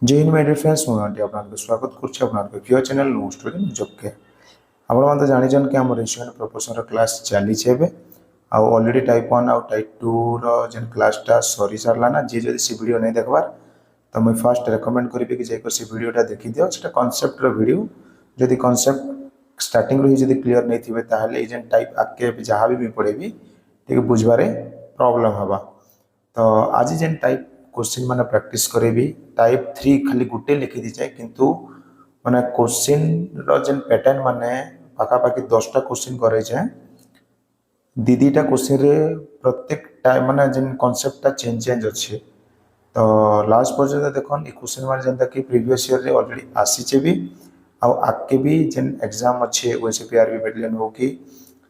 जय Hind my dear friends मुझे आपको स्वागत करुच्चे आपको प्रिय चैनल नो स्टोरी निजके आप जान कि आम रेशियोन प्रोपोर्शन क्लास चली ऑलरेडी टाइप 1 आउ टाइप 2 जेन क्लासटा सरी सारा ना जी जब से वीडियो नहीं देखबार तो मुझे फास्ट रेकमेंड करी कि जाकर से वीडियोटा देखी दियो से कॉन्सेप्ट वीडियो जदि कॉन्सेप्ट स्टार्टिंग रही जब क्लीयर नहीं थे ताहले जेन टाइप आगे जहाँ भी पढ़ेबी टे बुझबारे प्रॉब्लम हवा तो आज जेन टाइप क्वेश्चन माने प्रैक्टिस करेबी टाइप 3 खाली गुटे लिखी दी जाए किंतु माने क्वेश्चन रो जेन पैटर्न माने पाखापाखि 10टा क्वेश्चन करे जाए दीदीटा क्वेश्चन रे प्रत्येक टाइम माने जेन कॉन्सेप्टटा चेंज अच्छे तो लास्ट पर्यंत देखो ये क्वेश्चन माने जेनता कि प्रीवियस ईयर रे ऑलरेडी आसीचे भी आ आके भी जेन एग्जाम अच्छे ओएसपीआरबी बेटलियन हो कि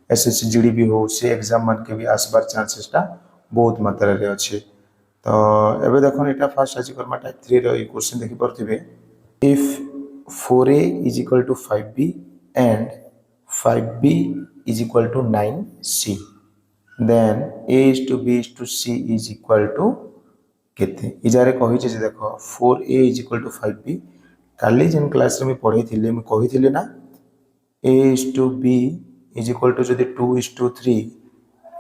एसएससी जीडीबी हो से एग्जाम मान के भी आसबार चांसेसटा बहुत मात्रा रे अच्छे तो एबे देखो यहाँ फास्ट आज करमा टाइप 3 रो क्वेश्चन देखि परथिबे if 4a is equal to 5b and 5b is equal to 9c then a is to b is to c is equal to केते इजारे कहि जे देखो 4a is equal to 5b काली जेन क्लास रे मैं पढ़ी थिले मैं कहि थिले ना a is to b is equal to जदि 2 इज टू 3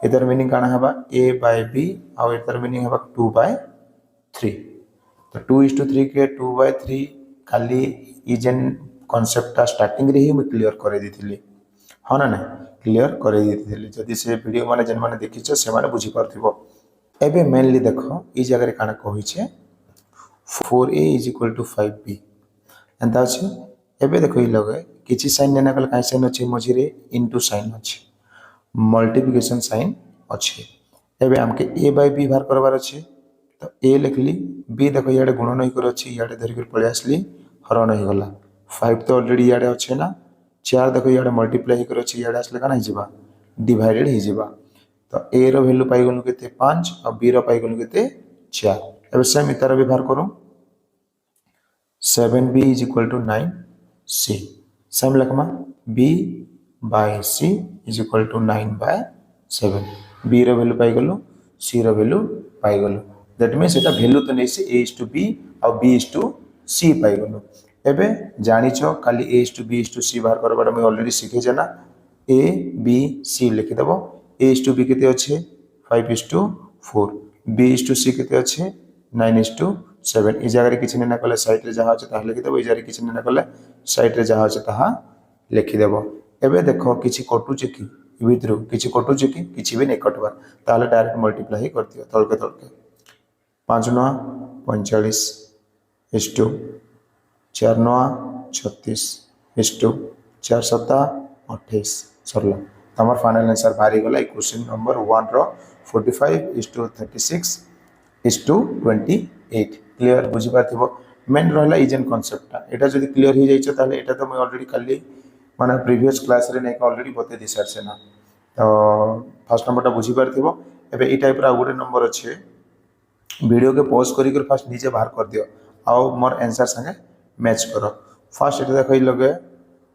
इधर मीनिंग काना हबा a बाय b और इधर मीनिंग हबा 2 बाय 3 तो 2 इज टू 3 के 2 बाय 3 खाली ई जेन कॉन्सेप्टटा स्टार्टिंग रे ही मैं क्लियर करे दिथिली हाँ ना ना क्लियर करे दिथिली जदि से वीडियो माने जेन माने देखिछ से माने बुझी परथिबो एबे मेनली देखो ई जगह रे काना कहि छे 4a is equal to 5b एंता अछि एबे देखो ई लगे किछि साइन नेना कल काई साइन अछि मझी रे इनटू साइन अछि मल्टीप्लिकेशन साइन अच्छे एबे हमके a बाय b बाहर करबार अच्छे तो a लिखली b देखो इे गुण नहीं कर अच्छी इे धरिक पलि आसली हरण हो गला 5 तो ऑलरेडी इे अच्छे ना 4 देखो इे मल्टीप्लाई कर अच्छी इे आसले कौन हो डिवाइडेड हो तो a रो वैल्यू पाइगलु के 5 और b रो पाइगलु के 4 एबे सेम इतार व्यवहार करूँ 7b is equal to 9c same लिखमा b by c is equal to 9 by 7 b रो वैल्यू पाइगलु c रो वैल्यू पाइगलु दैट मीन्स एटा वैल्यू तो नहीं से a इज टू b और b इज टू c पाइगलु एबे जानिछ खाली a is to b is to c बाहर करबाटा मैं ऑलरेडी सिखे जना a b c लिखि देबो a इज टू b केते अच्छे 5 is to 4 b is to c केते अच्छे 9 इज टू 7 ई जगह रे किछि नेना कले साइड रे जहा अछि ताहा लिखि देबो ई जगह रे किछि नेना कले साइड रे जहा अछि ताहा लिखि देबो एबे देखो किछि कटुचे कि भितरु किछि कटुचे कि किछि भी नहीं कटबार ताले डायरेक्ट मल्टीप्लाई कर दियो तलके तलके 5 9 45 इज टू 4 9 36 इज टू 4 7 28 सरला तमर फाइनल आंसर बाहरी गला क्वेश्चन नंबर 1 रो 45 is to 36 is to 28 clear बुझी पाथिबो मेन रहला इजन कॉन्सेप्टटा एटा जदि क्लियर हो जाइछ ताले एटा तो मैं ऑलरेडी काली माने प्रीवियस क्लास रे नै ऑलरेडी बते दि सर से ना तो फर्स्ट नंबरटा बुझी पारथिबो एबे ई टाइप रा गुटे नंबर अच्छे वीडियो के पॉज करी कर फास्ट नीचे बाहर कर दियो आउ मोर आंसर संगे मैच करो फास्ट एटा देखै लगे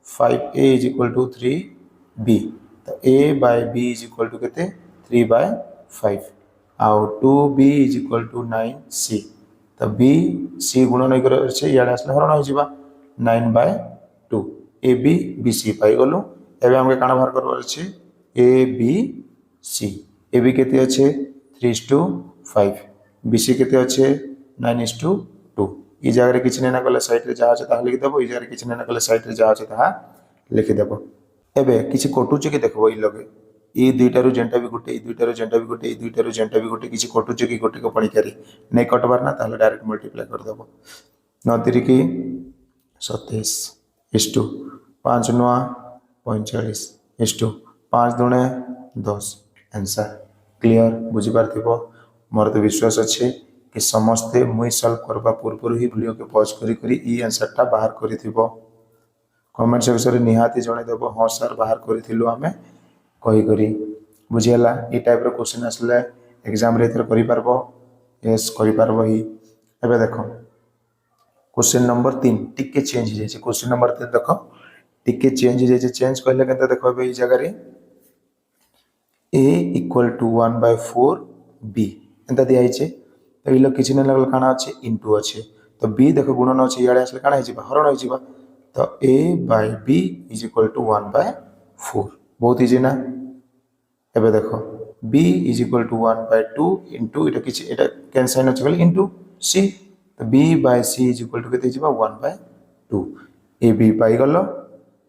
5a is equal to 3b तो a by b is equal to केते 3 बाय 5 आउ 2b is equal to 9c तो b c गुण नहीं कर छे याड आसले हरण हो जिबा 9 by 2 a b b c पाई गलो एबे हमके काना बाहर करबार अछि a b c a b केते अछि 3:5 b c केते अछि 9:2 ई जगह रे किछ नेना कले साइड रे जहा अछि ताहा लिखि देबो ई जगह रे किछ नेना कले साइड रे जहा अछि ताहा लिखि देबो एबे किछ कटुचे कि देखबो ई लगे ई दुईटारू जेंटा भी गोटे ई दुईटारू जेंटा भी गोटे ई दुईटारू जेंटा भी गोटे किछ कटुचे कि गोटे को पणी करी नै कटबार ना ताले डायरेक्ट मल्टीप्लाई कर देबो 9 3 27 इज टू 5 9 45 इज टू 5 दुणे 10 आंसर क्लियर बुझी पारथिबो मोर तो विश्वास अच्छे कि समस्ते मुई सॉल्व करबा पूर्व ही वीडियो के पॉज करी करी ई आंसरटा बाहर करिथिबो कमेंट सेक्शन रे निहाती जणे देबो हां सर बाहर करिथिलु हमें कही करी बुझियला ई टाइप रो क्वेश्चन आसले एग्जाम रे इधर करि पारबो यस करि पारबो ही एबे देखो क्वेश्चन नंबर 3 टिके चेंज हो जाय क्वेश्चन नंबर 3 देखो टिके चेंज हो जाय चेंज कहले केते देखो बे ई जगह रे a इक्वल टू 1/4 b एंता दिया हिचे तो इलो किछ नै लगल काना अछि इनटू अछि तो बी देख गुणन अच्छे इे आसले कण हो हरण हो तो a by b is equal to 1/4 बहुत इजी ना एबे देखो b is equal to 1/2 into इटा किछि एटा कैन साइन अछि गले इंटू c तो b by c is equal to केते जिबा 1/2 ए बी पाई गलो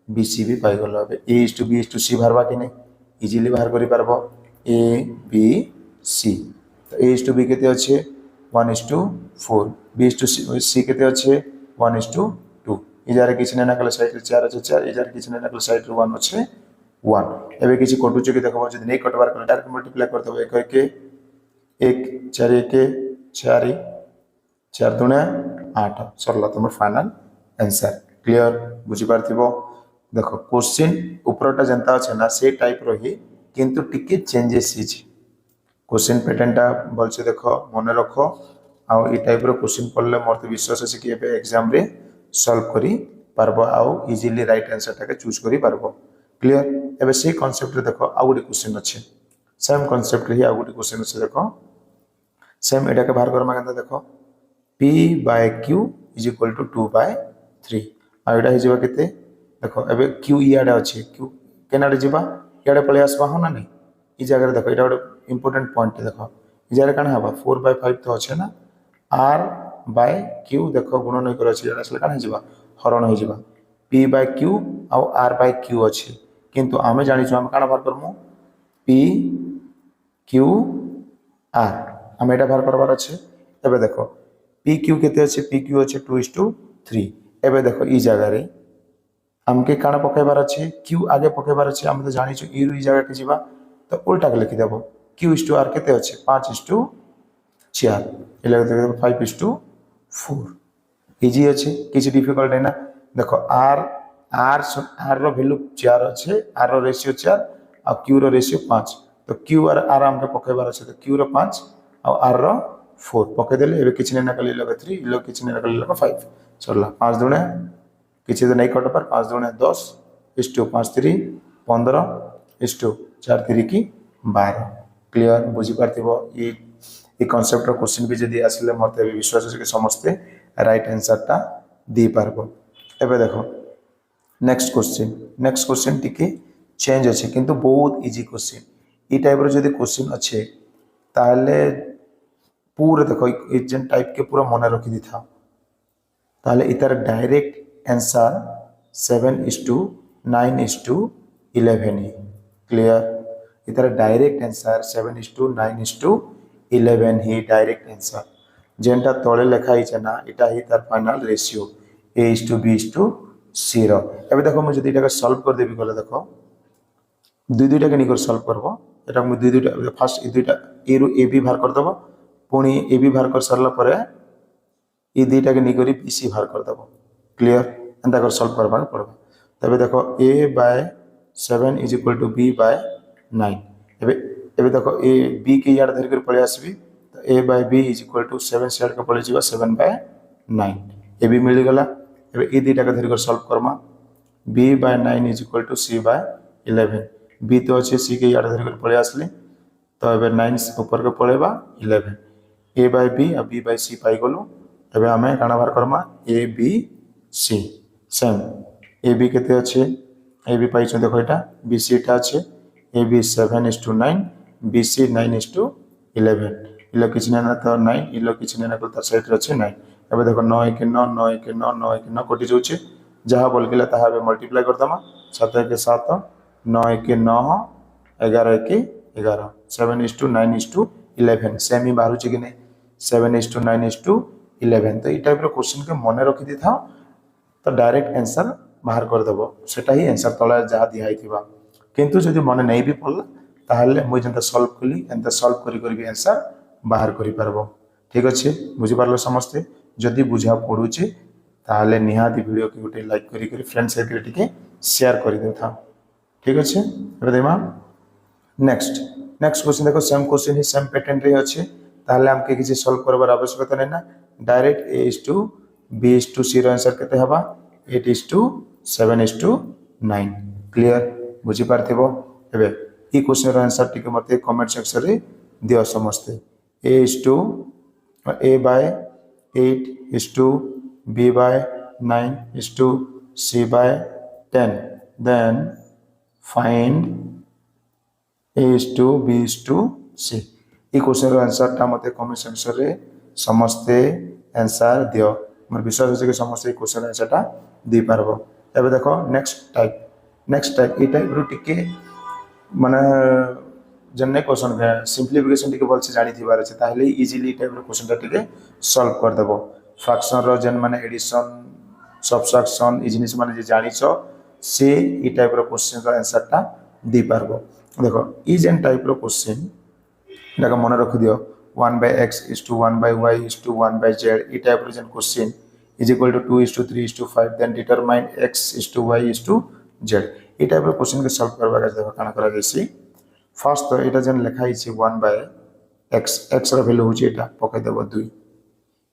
बी सी भी पाई गलो एबे a is to b is to c बाहरबा कि नहीं इजीली बाहर करि पारबो a b c तो a इज टू b केते अछि 1/4 b इज टू c केते अछि 1/2 इजारे किछि ना कले साइड रे 4 अछि 4 इजारे किछि ना कले साइड रे 1 अछि 1 एबे किछि कटुचे कि देखबो जदि नै कटबार कले डायरेक्ट मल्टीप्लाई कर देबो 1 1 4 1 4 4 दुणे 8 सरला तुम फाइनल आंसर क्लियर बुझी पारथिबो देखो क्वेश्चन ऊपरटा जनता अछि ना से टाइप रही किंतु टिके चेंजेस हिची क्वेश्चन पैटर्नटा बोलसे देखो मन रखो आ ई टाइप रो क्वेश्चन पढ़ले मोर तो विश्वास अछि कि एबे एग्जाम रे सॉल्व करी पारबो आ इजीली राइट आंसर टाके चूज करी पारबो क्लियर एबे से कांसेप्ट रे देखो आ गुडी क्वेश्चन अछि सेम कांसेप्ट रे ही आ गुडी क्वेश्चन अछि देखो सेम एटा के बाहर करमा केनता देखो p by q is equal to 2/3 आ एटा हे जेबा केते देखो एबे q इयाडे अछि q केनाडे जेबा इयाडे पळे आसबा हो ना नहीं ई जगह देखो एटा ଗୋଟେ इंपोर्टेंट पॉइंट देखो ई जगह काना हबा 4/5 तो अछि ना r बाय q देखो गुणन नै कर अछि एटा असले काना जेबा हरण हो जेबा p by q uh r bye q अछि किंतु आमे जानि छु हम काना बार करमु p q r हम एटा बार करबार अछि एबे देखो p q केते अछि p q अछि 2:3 एबे देखो ई जगह रे हमके काना पकेबार अछि q आगे पकेबार अछि हम तो जानि छु ई जगह के जेबा तो उल्टा के लिखि देबो q/r केते अछि 5:4 एले 5:4 इजी अछि किछि डिफिकल्ट है ना देखो r रो वैल्यू 4 अछि r रो रेशियो 4 आ q रो रेशियो 5 तो q और r हमके पकेबार अछि तो q रो 5 और r रो 4 पके देले एबे किछि ना कले लगे 3 लो किछि ना कले लगे 5 चलला 5 दुणे किछि तो नहीं कट पर 5 दुणे 10 5 3 15 4 3 की 12 क्लियर बुझी पारथिबो ई कांसेप्ट रो क्वेश्चन भी जदी आसले मते विश्वास अछि कि समस्त राइट आंसर ता दी पारबो एबे देखो नेक्स्ट क्वेश्चन टिके चेंज अछि किंतु बहुत इजी क्वेश्चन ई टाइप रो जदी क्वेश्चन अछि ताले पूरा देखो एजेंट टाइप के पूरा मन रखि दी था ताले इतर डायरेक्ट आंसर 7:9:11 क्लियर इतर डायरेक्ट आंसर 7:9:11 ही डायरेक्ट आंसर जेंटा तळे लेखा हिचे ना इटा ही तार फाइनल रेशियो a:b:c रो एबे देखो मु जदी इटा सॉल्व कर देबी गले देखो दुईटा के निकर सॉल्व करबो एटा मु दुईटा फर्स्ट ई दुईटा ए रो ए बी बाहर कर देबो पुणी ए बी बाहर कर सरला परे ई दुईटा के निकरी बी सी बाहर कर देबो क्लियर एंता कर सॉल्व करबा पड़बो तबे देखो a by 7 is equal to b by 9 एबे देखो a b के याड धर कर पळे आसबी तो a by b is equal to 7 शेयर के पळे जीवा 7/9 ए बी मिल गला एबे ई दुईटा के धर कर सॉल्व करमा b by 9 is equal to c by 11 b तो अच्छे c के याड धर कर पळे आसले तो एबे 9 ऊपर के पळेबा 11 a बाय b आ b बाय c पाई गलो एबे हमें काना बार करमा a b c same a B केते अच्छे ए बी पाई देखो एटा बी सी एटा अच्छे ए बी 7:9 बी सी 9:11 इलो किछ ना तो 9 इलो किछ ना तो साइड रे अच्छे 9 एबे देखो 9 1 9 9 1 9 9 1 9 कटि जाउछे जहा बोल गेला ताहा बे मल्टीप्लाई कर दमा 7 1 7 9 1 9 11 1 11 7:9:11 सेम ही बाहर कि नहीं 7:9:11 तो ई टाइप रो क्वेश्चन के मन रखि दी था तो डायरेक्ट आंसर बाहर कर देबो सेटा ही आंसर तळे जहा दिहाई थिबा किंतु जदि मन नहीं भी पड़ला ताहले मुई जंता सॉल्व कली एंता सॉल्व करी करी भी आंसर बाहर करि पारबो ठीक अछि बुझि पारलो समस्ते जदि बुझा पडुचे ताहले निहाती वीडियो के गोटे लाइक करी करी फ्रेंड सर्कल टिके शेयर करि देथा ठीक अछि एबे देमा नेक्स्ट क्वेश्चन देखो सेम क्वेश्चन ही सेम पैटर्न रे अछि ताहले हमके किछि सॉल्व करबार आवश्यकता नै ना डायरेक्ट a:b:c रो आंसर केते हबा 8:7:9 क्लियर बुझी पारथिबो एबे ई क्वेश्चन रो आंसर टिके मते कमेंट सेक्शन रे दियो समस्ते a bye 8 is to B by 9 is to C by 10. Then find A is to B is to C. এই কোশ্চেনর আনসারটা মতে কমেন্ট সেকশনে সমস্তে আনসার দিও। মোর বিশ্বাস আছে কি সমস্তে এই কোশ্চেন আনসারটা দেই পারবো। এবে দেখো নেক্সট টাইপ এই টাইপর টিকে মানে जन्ने क्वेश्चन के सिंप्लिफिकेशन टिके भलसे जानी थिबार अछि ताहले इजीली टाइप रो क्वेश्चन टा टिके सॉल्व कर देबो। फ्रैक्शन रो जेन माने एडिशन सबट्रैक्शन ई जिनिस माने जे जानि छ से ई टाइप रो क्वेश्चन रो आंसर टा दे पारबो। देखो ई जेन टाइप रो क्वेश्चन डाका मन रख दियो 1/x is to 1/y is to 1/z ई टाइप रो जेन question is equal to 2 is to 3 is to 5 then determine x is to y is to z ई टाइप रो क्वेश्चन के सॉल्व करबा के देखो काना करा जैसी फास्ट तो यहाँ जेन लिखाई 1/x x वैल्यू हूँ यहाँ पकईदेव 2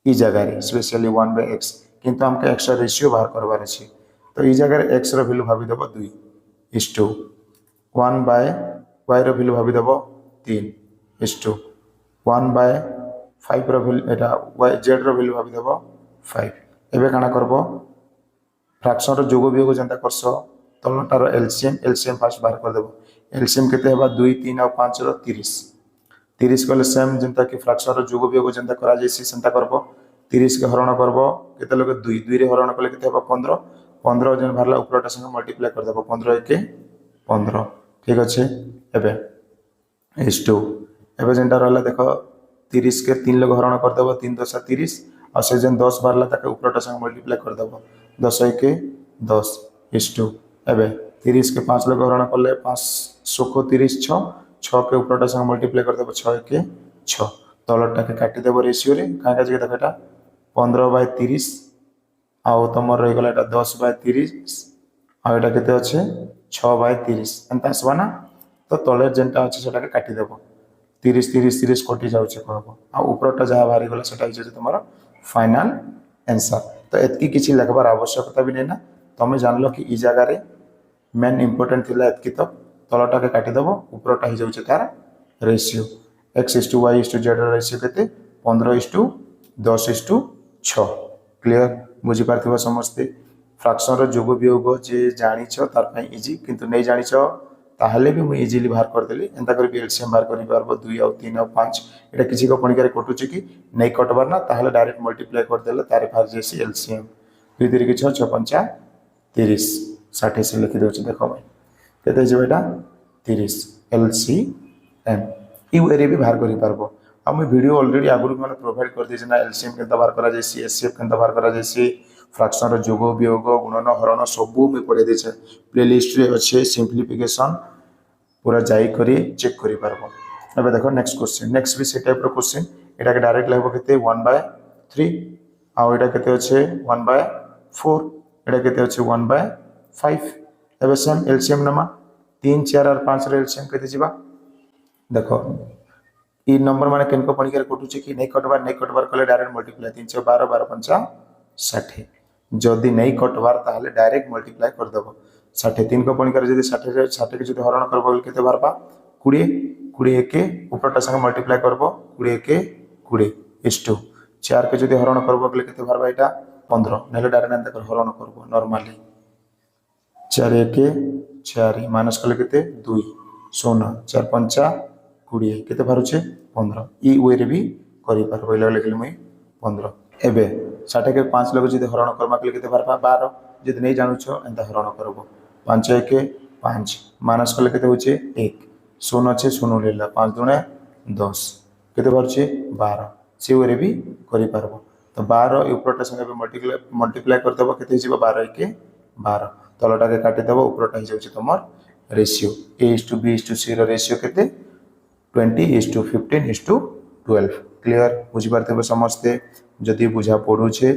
ई जगार स्पेशली 1/x किंतु हमको x रेशियो बाहर करवार अच्छे तो ये जगह x वैल्यू भावीदेव 2 is to 1/y वैल्यू भावीदेव 3 is to 1/5 value z value भावीदेव 5 एवं काना करब फ्रैक्शन जोग वियोग जेनता करस तलटार एलसीएम फास्ट बाहर करदेव एलसीएम केते हेबा 2 3 और 5 रो 30 30 कले सेम जेनता कि फ्रैक्शन रो जोग वियोग जेनता करा जैसी सेंता करबो 30 के हरण करबो केते लगे 2 2 रे हरण कले केते हेबा 15 15 जेन भारला ऊपरटा संग मल्टीप्लाई कर देबो 15 1 15 ठीक अछि एबे is2 एबे जेनता रहला देखो 30 के 3 लोग हरण कर देबो 3 10 30 और से जेन 10 भारला ताके ऊपरटा संग मल्टीप्लाई कर देबो 10 1 10 is2 एबे 30 के 5 लोग हरण करले 5 सुख 30 6 के ऊपरटा संग मल्टीप्लाई कर देबो 6 1 6 तलटा के काटी देबो रेशियो रे काहे का जे देखो एटा 15/30 आउ तमर रही गला एटा 10/30 आ एटा केते अछि 6/30 एंता आसबा ना तो तले जेनटा अछि सेटा के काटी देबो 30 30 30 कटि जाउ छै कहबो आ ऊपरटा जहा बाहरी गला सेटा जे तुम्हारा फाइनल आंसर तो एतकी किछि लिखबार आवश्यकता भी नै ना तमे जानलो कि ई जगह रे मेन इंपोर्टेंट थिला एतकी तो तलटा के काटी देबो ऊपरटा hi जाउ छै तार ratio x is to y is to z ratio केते 15 is to 10 is to 6 clear बुझी पारथिबो समस्ते फ्रैक्शन रो जोग वियोग जे जानि छ तार पई इजी किंतु नै जानि छ ताहले भी मु इजीली बाहर कर देली एंता कर एलसीएम बाहर करि पारबो 2 और 3 और 5 एटा किछि को पणिकारे कटु छै कि नै कटबार ना ताहले डायरेक्ट मल्टीप्लाई कर देले तारे फार जेसी एलसीएम 2 3 के 6 6 5 30 60 से लिखि दउ छै देखो भाई केते जे बेटा 30 एलसीएम यू एरे भी बाहर करि पारबो हम वीडियो ऑलरेडी आगुरु माने प्रोवाइड कर दै छै ना एलसीएम केनता बाहर करा जैसी एचसीएफ केनता बाहर करा जैसी फ्रैक्शन रो जोग वियोग गुणन हरण सब में पढ़े दै छै प्लेलिस्ट रे अछि सिंप्लिफिकेशन पूरा जाई करी चेक करि पारबो। एबे देखो नेक्स्ट क्वेश्चन नेक्स्ट भी से टाइप रो क्वेश्चन एटा के डायरेक्ट लागबो केते 1/3 आ एटा केते अछि 1/4 एटा केते अछि 1/5 एबे सेम एलसीएम नमा 3 4 और 5 रे एलसीएम केते जिबा देखो ई नंबर माने केनको पणिकार कटु छै कि नै कटबार कले डायरेक्ट मल्टीप्लाई 3 12 12 5 60 जदि नै कटबार ताहले डायरेक्ट मल्टीप्लाई कर देबो 60 3 को पणिकार जदि 60 रे 60 के जदि हरण करबो केते बारबा 20 20 के ऊपरटा संग मल्टीप्लाई करबो 20 के 20 is2 4 के जदि हरण करबो केते बारबा एटा 15 नेले डायरेक्ट एंता कर हरण करबो नॉर्मली 4 1 4 माइनस कले केते 2 0 4 5 20 केते बारुचे 15 ई वे रे भी करि पारबो लिखली मुई 15 एबे 60 के 5 लोग जदि हरण करमा के केते बारबा 12 जदि नै जानु छ एंता हरण करबो 5 1 5 माइनस कले केते होचे 1 0 छे 0 लेला 5 दुणे 10 केते बारुचे 12 से वे भी करि पारबो तो 12 ऊपरटा संगे मल्टीप्लाई कर देबो केते हिजबो 12 1 12 तलटा के काटी देबो ऊपरटा हि जाउचे तमर ratio a is to b is to c रो रेशियो केते 20 is to 15 is to 12 clear बुझी पारथिबो समझते जदि बुझा पड़ू छे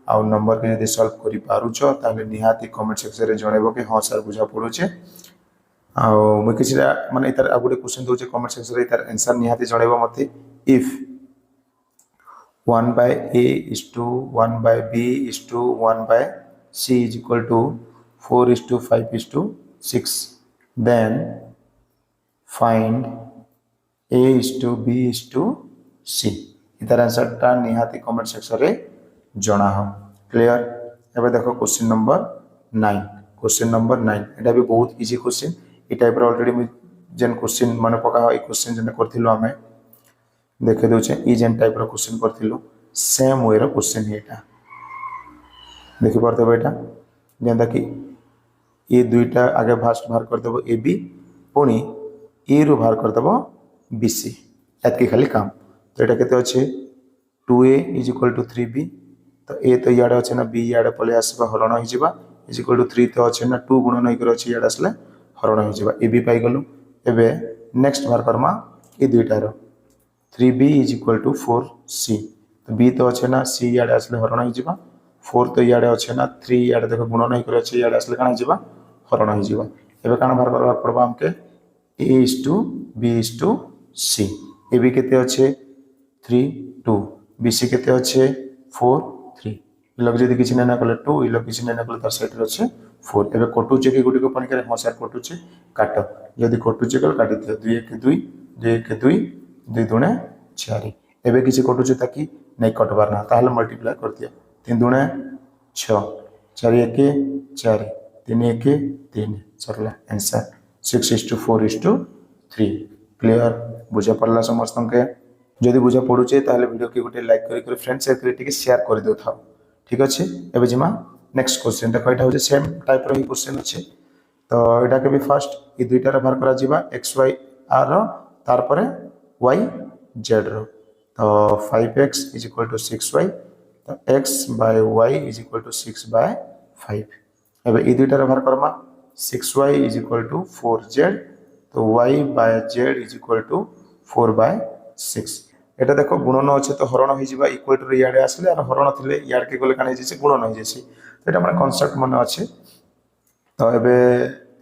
आ नंबर के यदि सॉल्व करि पारु छ ताले निहाती कमेंट सेक्शन रे जणेबो कि हां सर बुझा पड़ू छे आ म किछरा माने इतर आगुडे क्वेश्चन दउ छे कमेंट सेक्शन रे इतर आंसर निहाती जणेबो मते if 1/a is to 1/b is to 1/c is equal to 4 is to 5 is to 6 then find a is to b is to c इतर आंसर ता निहाती कमेंट सेक्शन रे जना हो क्लियर। एबे देखो क्वेश्चन नंबर 9 क्वेश्चन नंबर 9 एटा भी बहुत इजी क्वेश्चन ए टाइप रो ऑलरेडी जेन क्वेश्चन मन पका ए क्वेश्चन जेन करथिलो हमें देखे दोचे ई जेन टाइप रो क्वेश्चन करथिलो सेम वे रो क्वेश्चन एटा देखि परते बेटा जेंदा कि ए दुईटा आगे फास्ट बाहर कर देबो ए बी पुणी ए रु बाहर कर देबो बी सी एतकी खाली काम तो एटा केते अछि 2a is equal to 3b तो ए तो याडे अछि ना बी याडे पले आसबा हरण हो जिबा इज इक्वल टू 3 तो अछि ना 2 गुणन होई कर अछि याडे आसले हरण हो जिबा ए बी पाई गलु एबे नेक्स्ट बाहर करमा ए दुईटा रो 3b is equal to 4c तो b तो अछि ना c याडे आसले हरण हो जिबा 4 तो याडे अछि ना 3 याडे देखो गुणन होई कर अछि याडे आसले काना जिबा हरण हो जिबा एबे काना बाहर करबा पड़बा हमके a is to b is to c A B केते अछि 3 2 बी सी केते अछि 4 3 लग जदी किछ ना कले 2 इ लग किछ ना कले तार साइड रे अछि 4 एबे कटु जे कि गुडी को पणी करे ह सर कटु छे काट जदी कटु जे कल काटी दियो 2 1 2 2 1 2 2 दुणे 4 एबे किछ कटु जे ताकि नै कटबार ना ताहले मल्टीप्लाई कर दियो 3 दुणे 6 4 1 4 3 1 3 सरला आंसर 6:4:3 क्लियर बुझा पड़ला समस्त के जदि बुझा पड़ुचे ताहले वीडियो के गोटे लाइक करी फ्रेंड सर्कल टिके शेयर कर दो था ठीक अच्छे एबे जिमा नेक्स्ट क्वेश्चन देखो एटा होचे सेम टाइप रो क्वेश्चन अच्छे तो एटा के भी फर्स्ट ई दुईटा रे बाहर करा जिबा x y r रो तार परे y z रो तो 5x = 6y तो x by y = 6/5 एबे ई दुईटा रे बाहर करमा 6y = 4z तो y by z = 4/6 एटा देखो गुणन अच्छे तो हरण हो जावा इक्वल टू याडे आसले और हरण थिले याड के गले काने जेसे गुणन हो जेसी तो एटा माने कांसेप्ट मन अच्छे तो एबे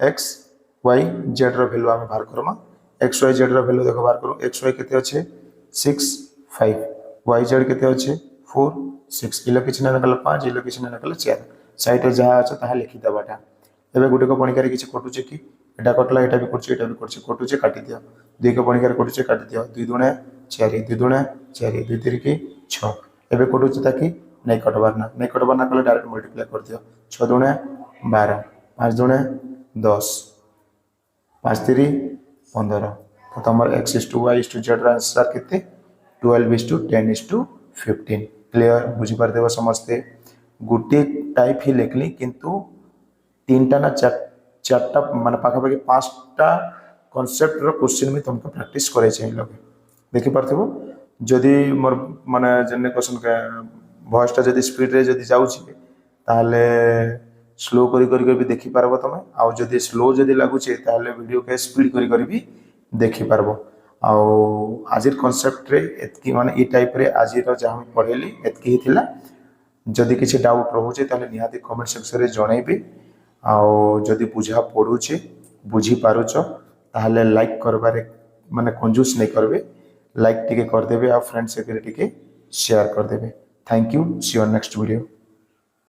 x y z रो वैल्यू हम बाहर करमा x y z रो वैल्यू देखो बाहर करू x y केते अच्छे 6 5 y z केते अच्छे 4 6 इलो किछ ना कले 5 इलो किछ ना कले 4 साइड रे जहा अछि ताहा लिखि दबाटा एबे गुटे को पणिकारी किछ कटुचे कि एटा कटला एटा भी करछि कटुचे काटि दियो दुई को पणिकारी कटुचे काटि दियो 2 दुणे 4 2 दुणे 4 2 3 की 6 एबे कटुचे ताकि नै कटबार ना कले डायरेक्ट मल्टीप्लाई कर दियो 6 दुणे 12 5 दुणे 10 5 3 15 तो तमर x * y * z रा आंसर केते 12:10:15 क्लियर बुझी पार देबो समझते गुटे टाइप ही लेखली किंतु तीनटा ना चारटा माने पाखा पाखी पांचटा कांसेप्ट रो क्वेश्चन में तुमको प्रैक्टिस करे छै लगे देखि पारथिबो जदी मोर माने जने क्वेश्चन के वॉइस ता जदी स्पीड रे जदी जाउ छी ताले स्लो करी भी देखि पारबो तमे आ जदी स्लो जदी लागु छी ताले वीडियो के स्पीड करी भी देखि पारबो आ आजिर कांसेप्ट रे एतकी माने ई टाइप रे आजिर जहा हम पढेली एतकी ही थिला जदी किछि डाउट रहउ छै ताले निहाती कमेंट सेक्शन रे जणाइबे आउ जदि बुझा पड़ुचे बुझी पारुच ताहले लाइक करबारे माने कंजूस नहीं करबे लाइक टिके कर देबे आ फ्रेंड सर्कल टिके शेयर कर देबे thank you see you next video.